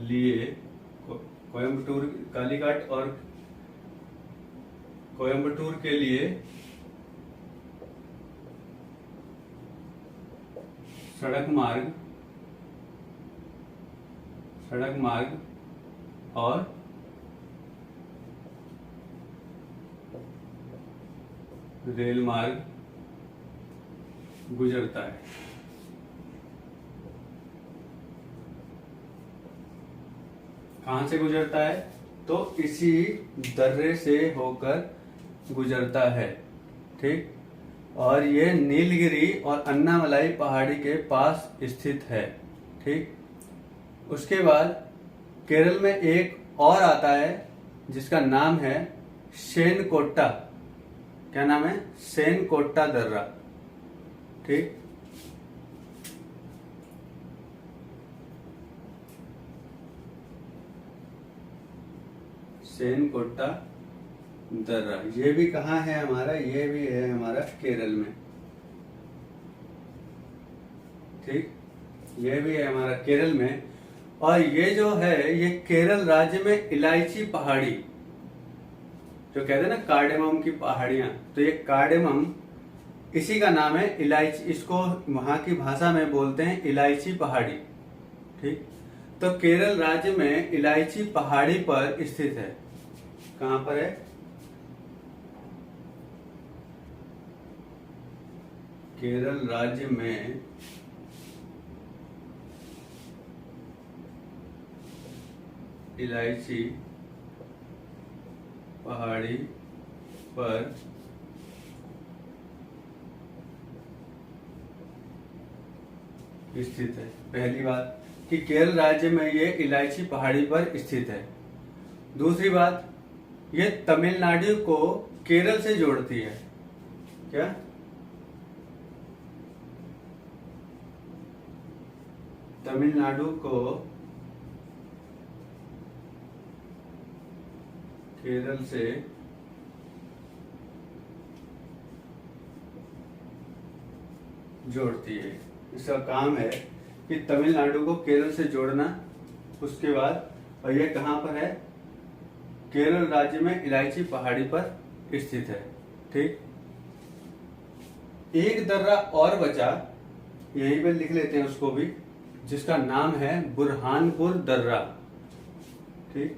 लिए कोयम्बटूर, कालीकट और कोयम्बटूर के लिए सड़क मार्ग और रेल मार्ग गुजरता है। कहां से गुजरता है? तो इसी दर्रे से होकर गुजरता है। ठीक, और ये नीलगिरी और अन्नामलाई पहाड़ी के पास स्थित है। ठीक, उसके बाद केरल में एक और आता है जिसका नाम है सेनकोट्टा। क्या नाम है? सेनकोट्टा दर्रा। ठीक, सेनकोट्टा दर्रा, ये भी कहाँ है हमारा? ये भी है हमारा केरल में। ठीक, ये भी है हमारा केरल में। और ये जो है, ये केरल राज्य में इलायची पहाड़ी, जो कहते हैं ना कार्डेमम की पहाड़ियां, तो ये कार्डेमम इसी का नाम है, इलायची। इसको वहां की भाषा में बोलते हैं इलायची पहाड़ी। ठीक, तो केरल राज्य में इलायची पहाड़ी पर स्थित है। कहां पर है? केरल राज्य में इलायची पहाड़ी पर स्थित है। पहली बात कि केरल राज्य में ये इलायची पहाड़ी पर स्थित है। दूसरी बात, ये तमिलनाडु को केरल से जोड़ती है। क्या? तमिलनाडु को केरल से जोड़ती है। इसका काम है कि तमिलनाडु को केरल से जोड़ना। उसके बाद, और ये कहां पर है? केरल राज्य में इलायची पहाड़ी पर स्थित है। ठीक, एक दर्रा और बचा, यहीं पे लिख लेते हैं उसको भी, जिसका नाम है बुरहानपुर दर्रा। ठीक,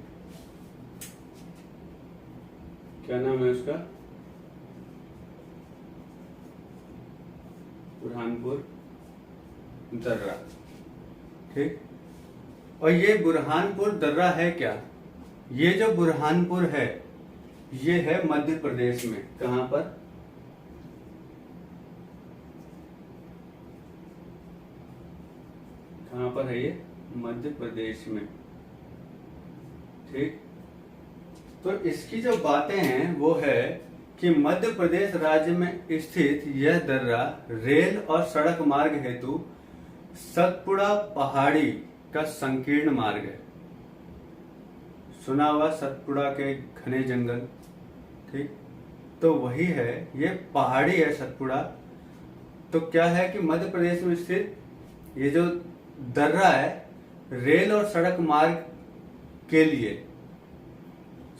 क्या नाम है उसका? बुरहानपुर दर्रा। ठीक, और ये बुरहानपुर दर्रा है क्या? ये जो बुरहानपुर है, ये है मध्य प्रदेश में। कहां पर? कहां पर है ये? मध्य प्रदेश में। ठीक, तो इसकी जो बातें हैं वो है कि मध्य प्रदेश राज्य में स्थित यह दर्रा रेल और सड़क मार्ग हेतु सतपुड़ा पहाड़ी का संकीर्ण मार्ग है। सुना हुआ सतपुड़ा के घने जंगल। ठीक, तो वही है, ये पहाड़ी है सतपुड़ा। तो क्या है कि मध्य प्रदेश में स्थित ये जो दर्रा है, रेल और सड़क मार्ग के लिए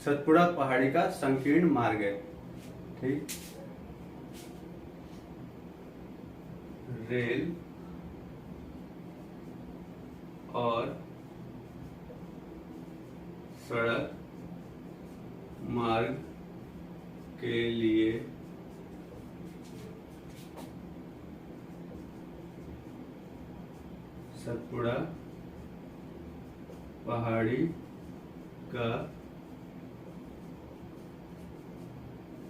सतपुड़ा पहाड़ी का संकीर्ण मार्ग है। ठीक, रेल और सड़क मार्ग के लिए सतपुड़ा पहाड़ी का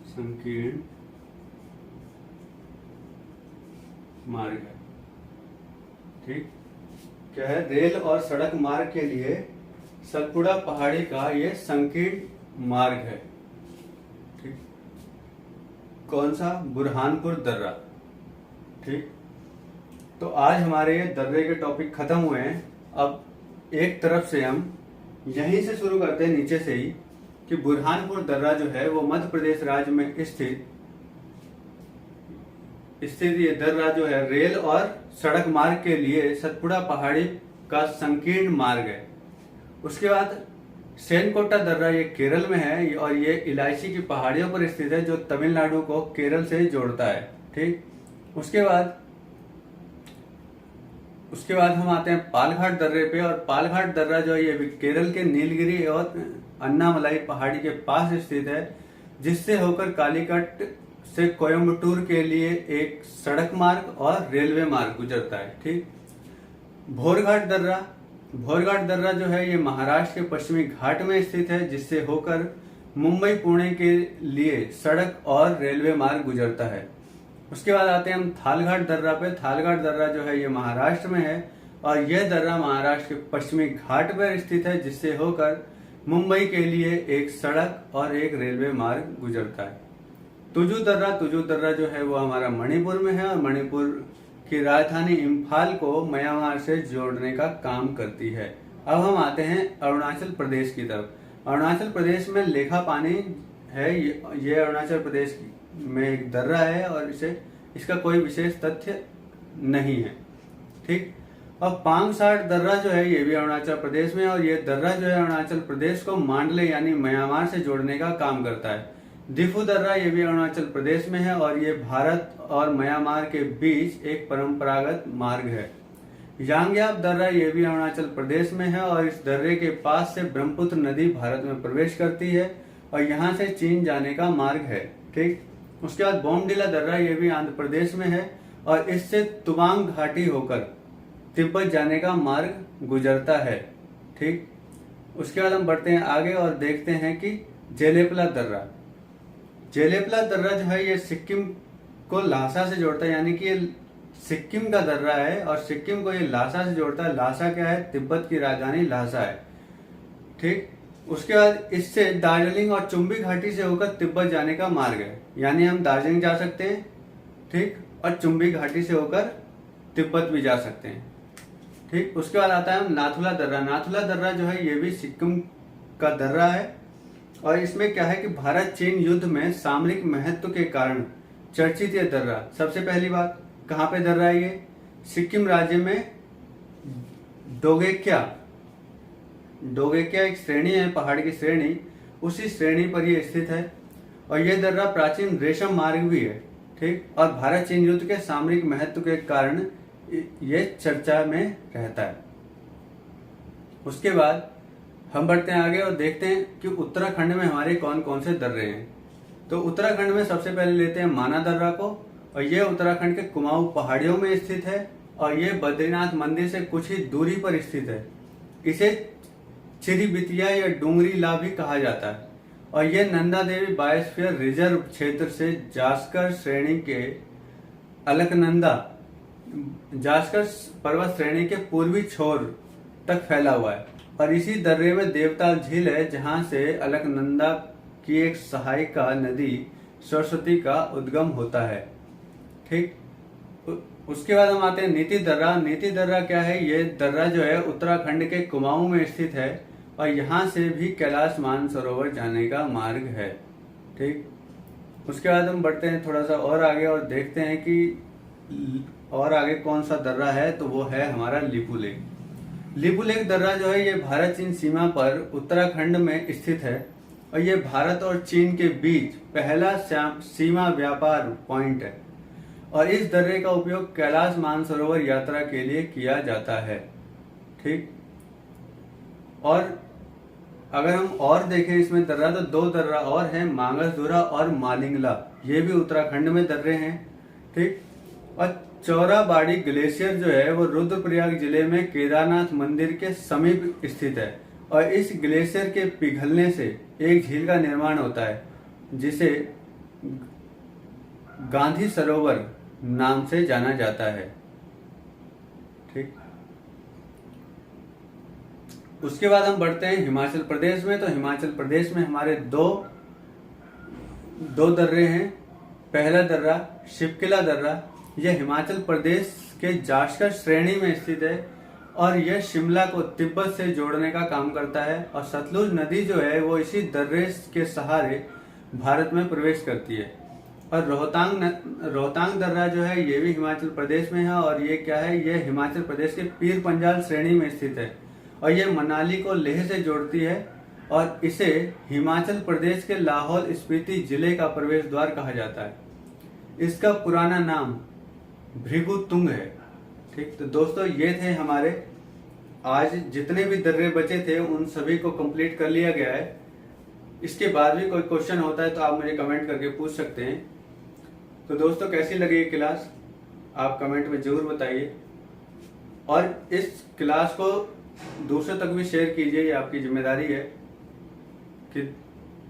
संकीर्ण मार्ग है। ठीक, क्या है? रेल और सड़क मार्ग के लिए सतपुड़ा पहाड़ी का ये संकीर्ण मार्ग है। ठीक, कौन सा? बुरहानपुर दर्रा। ठीक, तो आज हमारे ये दर्रे के टॉपिक खत्म हुए हैं। अब एक तरफ से हम यहीं से शुरू करते हैं, नीचे से ही, कि बुरहानपुर दर्रा जो है वो मध्य प्रदेश राज्य में स्थित ये दर्रा जो है रेल और सड़क मार्ग के लिए सतपुड़ा पहाड़ी का संकीर्ण मार्ग है। उसके बाद सेनकोटा दर्रा ये केरल में है और ये इलायची की पहाड़ियों पर स्थित है, जो तमिलनाडु को केरल से जोड़ता है। ठीक, उसके बाद हम आते हैं पालघाट दर्रे पे, और पालघाट दर्रा जो है ये केरल के नीलगिरी और अन्नामलाई पहाड़ी के पास स्थित है, जिससे होकर कालीकट से कोयम्बटूर के लिए एक सड़क मार्ग और रेलवे मार्ग गुजरता है। ठीक, भोरघाट दर्रा जो है ये महाराष्ट्र के पश्चिमी घाट में स्थित है, जिससे होकर मुंबई पुणे के लिए सड़क और रेलवे मार्ग गुजरता है। उसके बाद आते हैं हम थालघाट दर्रा पे। थालघाट दर्रा जो है ये महाराष्ट्र में है और यह दर्रा महाराष्ट्र के पश्चिमी घाट पर स्थित है, जिससे होकर मुंबई के लिए एक सड़क और एक रेलवे मार्ग गुजरता है। तुजू दर्रा जो है वो हमारा मणिपुर में है और मणिपुर की राजधानी इम्फाल को म्यांमार से जोड़ने का काम करती है। अब हम आते हैं अरुणाचल प्रदेश की तरफ। अरुणाचल प्रदेश में लेखा पानी है। ये अरुणाचल प्रदेश में एक दर्रा है और इसका कोई विशेष तथ्य नहीं है। ठीक, अब पांगसाट दर्रा जो है ये भी अरुणाचल प्रदेश में है और ये दर्रा जो है अरुणाचल प्रदेश को मांडले यानी म्यांमार से जोड़ने का काम करता है। दिफू दर्रा ये भी अरुणाचल प्रदेश में है और ये भारत और म्यांमार के बीच एक परंपरागत मार्ग है। यांग्याप दर्रा ये भी अरुणाचल प्रदेश में है और इस दर्रे के पास से ब्रह्मपुत्र नदी भारत में प्रवेश करती है और यहाँ से चीन जाने का मार्ग है। ठीक, उसके बाद बोमडिला दर्रा ये भी आंध्र प्रदेश में है और इससे तुबांग घाटी होकर तिब्बत जाने का मार्ग गुजरता है। ठीक, उसके बाद हम बढ़ते हैं आगे और देखते हैं कि जेलेपला दर्रा जो है ये सिक्किम को ल्हासा से जोड़ता है, यानी कि ये सिक्किम का दर्रा है और सिक्किम को ये ल्हासा से जोड़ता है। ल्हासा क्या है? तिब्बत की राजधानी ल्हासा है। ठीक, उसके बाद इससे दार्जिलिंग और चुम्बी घाटी से होकर तिब्बत जाने का मार्ग है, यानी हम दार्जिलिंग जा सकते हैं। ठीक, और चुम्बी घाटी से होकर तिब्बत भी जा सकते हैं। ठीक, उसके बाद आता है नाथुला दर्रा जो है ये भी सिक्किम का दर्रा है और इसमें क्या है कि भारत चीन युद्ध में सामरिक महत्व के कारण चर्चित ये दर्रा। सबसे पहली बात, कहाँ पे दर्रा है ये? सिक्किम राज्य में डोगेक्या एक श्रेणी है, पहाड़ की श्रेणी, उसी श्रेणी पर ये स्थित है और यह दर्रा प्राचीन रेशम मार्ग भी है। ठीक, और भारत चीन युद्ध के सामरिक महत्व के कारण ये चर्चा में रहता है। उसके बाद हम बढ़ते हैं आगे और देखते हैं कि उत्तराखंड में हमारे कौन कौन से दर्रे हैं। तो उत्तराखंड में सबसे पहले लेते हैं माना दर्रा को और यह उत्तराखंड के कुमाऊं पहाड़ियों में स्थित है और यह बद्रीनाथ मंदिर से कुछ ही दूरी पर स्थित है। इसे चिरीबितिया या डूंगरी ला भी कहा जाता है और यह नंदा देवी बायोस्फीयर रिजर्व क्षेत्र से जास्कर श्रेणी के अलकनंदा जास्कर पर्वत श्रेणी के पूर्वी छोर तक फैला हुआ है और इसी दर्रे में देवताल झील है, जहां से अलकनंदा की एक सहायिका नदी सरस्वती का उद्गम होता है। ठीक, उसके बाद हम आते हैं नीति दर्रा क्या है? ये दर्रा जो है उत्तराखंड के कुमाऊं में स्थित है और यहाँ से भी कैलाश मानसरोवर जाने का मार्ग है। ठीक, उसके बाद हम बढ़ते हैं थोड़ा सा और आगे और देखते हैं कि और आगे कौन सा दर्रा है, तो वो है हमारा लिपुलेख दर्रा जो है ये भारत चीन सीमा पर उत्तराखंड में स्थित है और ये भारत और चीन के बीच पहला सीमा व्यापार पॉइंट है और इस दर्रे का उपयोग कैलाश मानसरोवर यात्रा के लिए किया जाता है। ठीक, और अगर हम और देखें इसमें दर्रा, तो दो दर्रा और हैं, मांगसधुरा और मालिंगला, ये भी उत्तराखंड में दर्रे हैं। ठीक, और चौराबाड़ी ग्लेशियर जो है वो रुद्रप्रयाग जिले में केदारनाथ मंदिर के समीप स्थित है और इस ग्लेशियर के पिघलने से एक झील का निर्माण होता है जिसे गांधी सरोवर नाम से जाना जाता है। ठीक, उसके बाद हम बढ़ते हैं हिमाचल प्रदेश में। तो हिमाचल प्रदेश में हमारे दो दर्रे हैं। पहला दर्रा शिवकिला दर्रा, यह हिमाचल प्रदेश के जासकर श्रेणी में स्थित है और यह शिमला को तिब्बत से जोड़ने का काम करता है और सतलुज नदी जो है वो इसी दर्रे के सहारे भारत में प्रवेश करती है। और रोहतांग दर्रा जो है ये भी हिमाचल प्रदेश में है और ये क्या है, ये हिमाचल प्रदेश के पीर पंजाल श्रेणी में स्थित है और ये मनाली को लेह से जोड़ती है और इसे हिमाचल प्रदेश के लाहौल स्पीति जिले का प्रवेश द्वार कहा जाता है। इसका पुराना नाम भृगु तुंग है। ठीक, तो दोस्तों ये थे हमारे आज जितने भी दर्रे बचे थे उन सभी को कंप्लीट कर लिया गया है। इसके बाद भी कोई क्वेश्चन होता है तो आप मुझे कमेंट करके पूछ सकते हैं। तो दोस्तों कैसी लगी ये क्लास आप कमेंट में जरूर बताइए और इस क्लास को दूसरों तक भी शेयर कीजिए, ये आपकी जिम्मेदारी है कि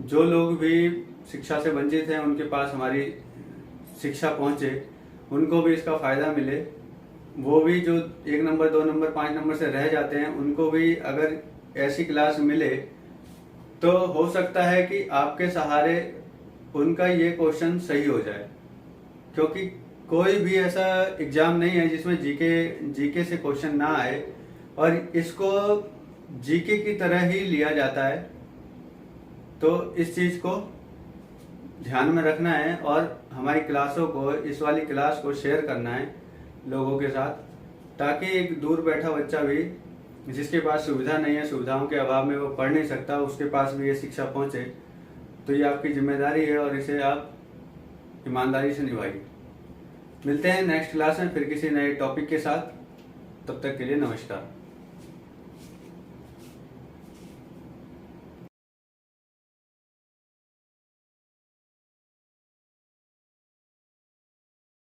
जो लोग भी शिक्षा से वंचित हैं उनके पास हमारी शिक्षा पहुंचे, उनको भी इसका फायदा मिले। वो भी जो 1 नंबर 2 नंबर 5 नंबर से रह जाते हैं उनको भी अगर ऐसी क्लास मिले तो हो सकता है कि आपके सहारे उनका ये क्वेश्चन सही हो जाए, क्योंकि कोई भी ऐसा एग्जाम नहीं है जिसमें जीके से क्वेश्चन ना आए और इसको जीके की तरह ही लिया जाता है। तो इस चीज को ध्यान में रखना है और हमारी क्लासों को, इस वाली क्लास को शेयर करना है लोगों के साथ, ताकि एक दूर बैठा बच्चा भी जिसके पास सुविधा नहीं है, सुविधाओं के अभाव में वो पढ़ नहीं सकता, उसके पास भी ये शिक्षा पहुंचे। तो ये आपकी जिम्मेदारी है और इसे आप ईमानदारी से निभाइए। मिलते हैं नेक्स्ट क्लास में फिर किसी नए टॉपिक के साथ। तब तक के लिए नमस्कार।